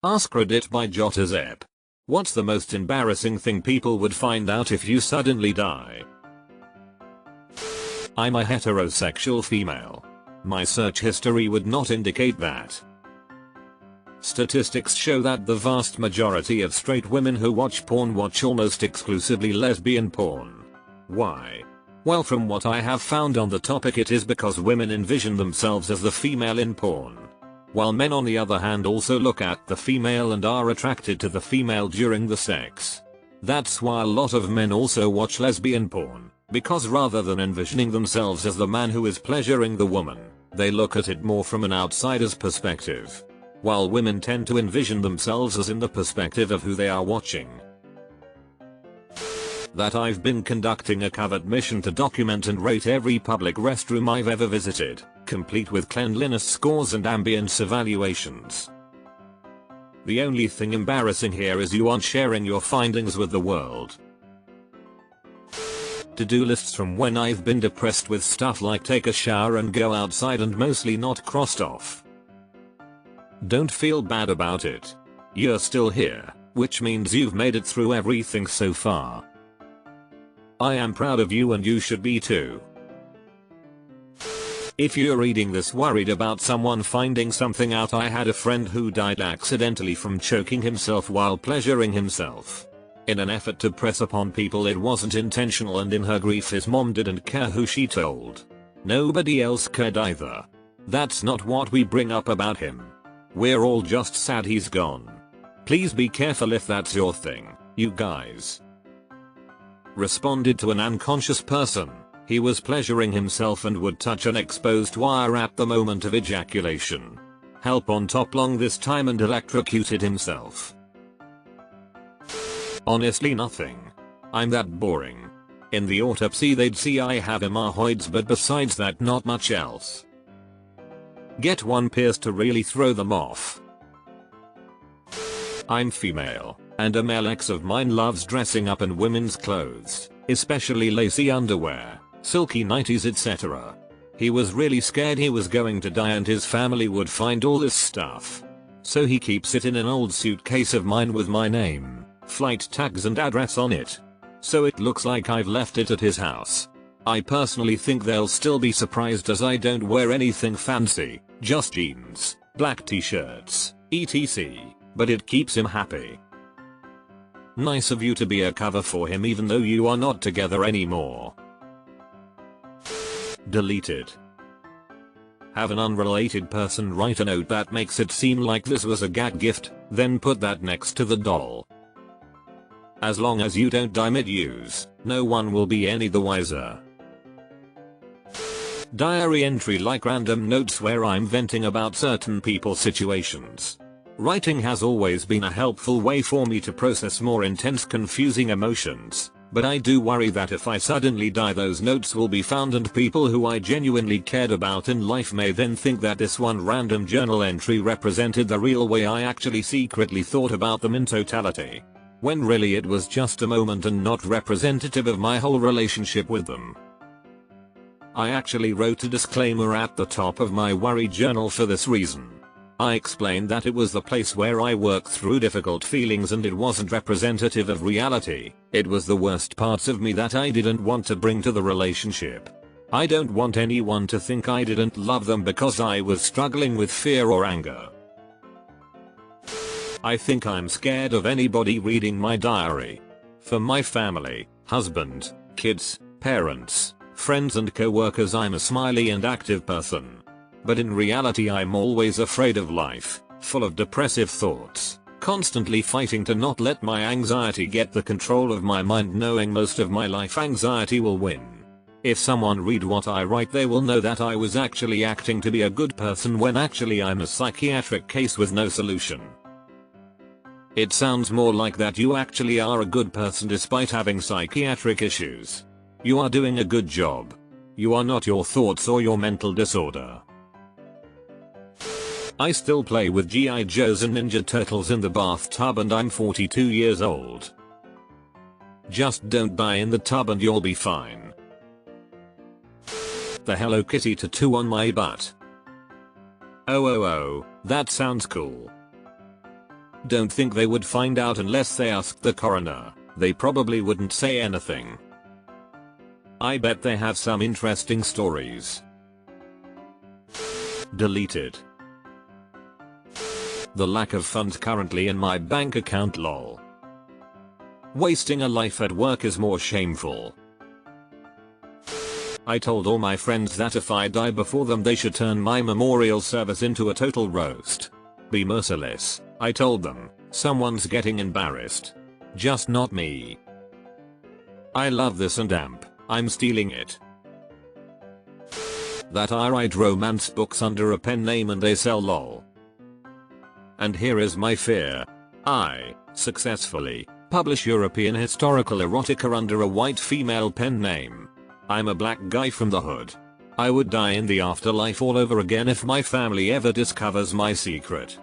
AskReddit by Jotazep. What's the most embarrassing thing people would find out if you suddenly die? I'm a heterosexual female. My search history would not indicate that. Statistics show that the vast majority of straight women who watch porn watch almost exclusively lesbian porn. Why? Well, from what I have found on the topic, it is because women envision themselves as the female in porn, while men on the other hand also look at the female and are attracted to the female during the sex. That's why a lot of men also watch lesbian porn, because rather than envisioning themselves as the man who is pleasuring the woman, they look at it more from an outsider's perspective, while women tend to envision themselves as in the perspective of who they are watching. That I've been conducting a covert mission to document and rate every public restroom I've ever visited, complete with cleanliness scores and ambience evaluations. The only thing embarrassing here is you aren't sharing your findings with the world. To-do lists from when I've been depressed with stuff like take a shower and go outside and mostly not crossed off. Don't feel bad about it. You're still here, which means you've made it through everything so far. I am proud of you and you should be too. If you're reading this worried about someone finding something out, I had a friend who died accidentally from choking himself while pleasuring himself. In an effort to press upon people it wasn't intentional, and in her grief his mom didn't care who she told. Nobody else cared either. That's not what we bring up about him. We're all just sad he's gone. Please be careful if that's your thing, you guys. Responded to an unconscious person. He was pleasuring himself and would touch an exposed wire at the moment of ejaculation. Help on top long this time and electrocuted himself. Honestly nothing. I'm that boring. In the autopsy they'd see I have hemorrhoids, but besides that not much else. Get one pierced to really throw them off. I'm female, and a male ex of mine loves dressing up in women's clothes, especially lacy underwear, silky nighties, etc. He was really scared he was going to die and his family would find all this stuff. So he keeps it in an old suitcase of mine with my name, flight tags and address on it. So it looks like I've left it at his house. I personally think they'll still be surprised as I don't wear anything fancy, just jeans, black t-shirts, etc. But it keeps him happy. Nice of you to be a cover for him even though you are not together anymore. Deleted. Have an unrelated person write a note that makes it seem like this was a gag gift, then put that next to the doll. As long as you don't die mid-use, no one will be any the wiser. Diary entry like random notes where I'm venting about certain people's situations. Writing has always been a helpful way for me to process more intense, confusing emotions, but I do worry that if I suddenly die those notes will be found and people who I genuinely cared about in life may then think that this one random journal entry represented the real way I actually secretly thought about them in totality, when really it was just a moment and not representative of my whole relationship with them. I actually wrote a disclaimer at the top of my worry journal for this reason. I explained that it was the place where I work through difficult feelings and it wasn't representative of reality. It was the worst parts of me that I didn't want to bring to the relationship. I don't want anyone to think I didn't love them because I was struggling with fear or anger. I think I'm scared of anybody reading my diary. For my family, husband, kids, parents, friends and co-workers I'm a smiley and active person. But in reality I'm always afraid of life, full of depressive thoughts, constantly fighting to not let my anxiety get the control of my mind, knowing most of my life anxiety will win. If someone read what I write they will know that I was actually acting to be a good person when actually I'm a psychiatric case with no solution. It sounds more like that you actually are a good person despite having psychiatric issues. You are doing a good job. You are not your thoughts or your mental disorder. I still play with G.I. Joes and Ninja Turtles in the bathtub and I'm 42 years old. Just don't die in the tub and you'll be fine. The Hello Kitty tattoo on my butt. Oh, that sounds cool. Don't think they would find out unless they asked the coroner. They probably wouldn't say anything. I bet they have some interesting stories. Deleted. The lack of funds currently in my bank account lol. Wasting a life at work is more shameful. I told all my friends that if I die before them they should turn my memorial service into a total roast. Be merciless, I told them. Someone's getting embarrassed. Just not me. I love this and amp. I'm stealing it. That I write romance books under a pen name and they sell lol. And here is my fear. I successfully publish European historical erotica under a white female pen name. I'm a black guy from the hood. I would die in the afterlife all over again if my family ever discovers my secret.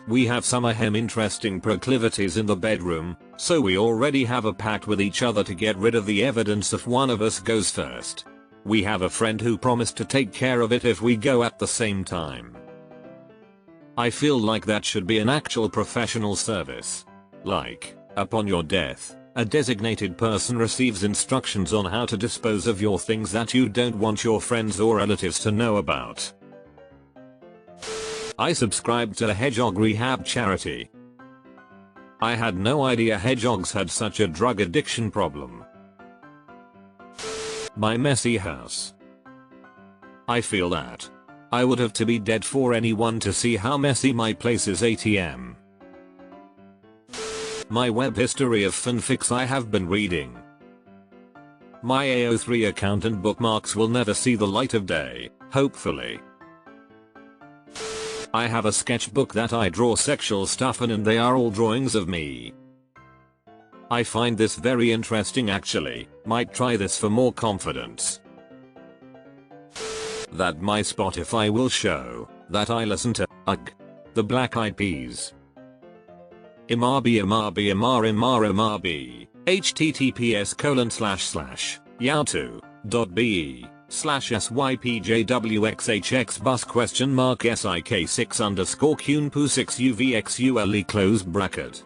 We have some interesting proclivities in the bedroom, so we already have a pact with each other to get rid of the evidence if one of us goes first. We have a friend who promised to take care of it if we go at the same time. I feel like that should be an actual professional service. Like, upon your death, a designated person receives instructions on how to dispose of your things that you don't want your friends or relatives to know about. I subscribed to a hedgehog rehab charity. I had no idea hedgehogs had such a drug addiction problem. My messy house. I feel that I would have to be dead for anyone to see how messy my place is. ATM. My web history of fanfics I have been reading. My AO3 account and bookmarks will never see the light of day, hopefully. I have a sketchbook that I draw sexual stuff in and they are all drawings of me. I find this very interesting actually, might try this for more confidence. That my Spotify will show that I listen to the Black Eyed Peas. Imarbi https://yahoo.be/sypjwxhx bus sik6_kunpu6uvxule close bracket.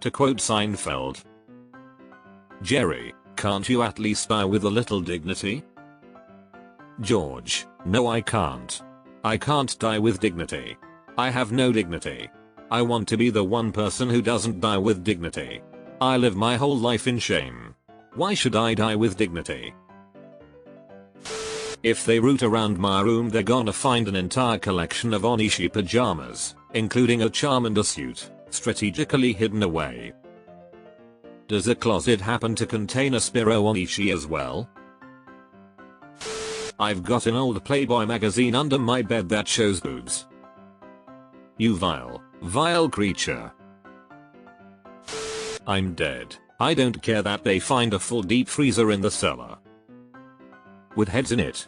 To quote Seinfeld, Jerry, can't you at least die with a little dignity? George, no I can't. I can't die with dignity. I have no dignity. I want to be the one person who doesn't die with dignity. I live my whole life in shame. Why should I die with dignity? If they root around my room they're gonna find an entire collection of Onishi pajamas, including a Charmander suit, strategically hidden away. Does a closet happen to contain a Spiro Onishi as well? I've got an old Playboy magazine under my bed that shows boobs. You vile creature. I'm dead. I don't care that they find a full deep freezer in the cellar with heads in it.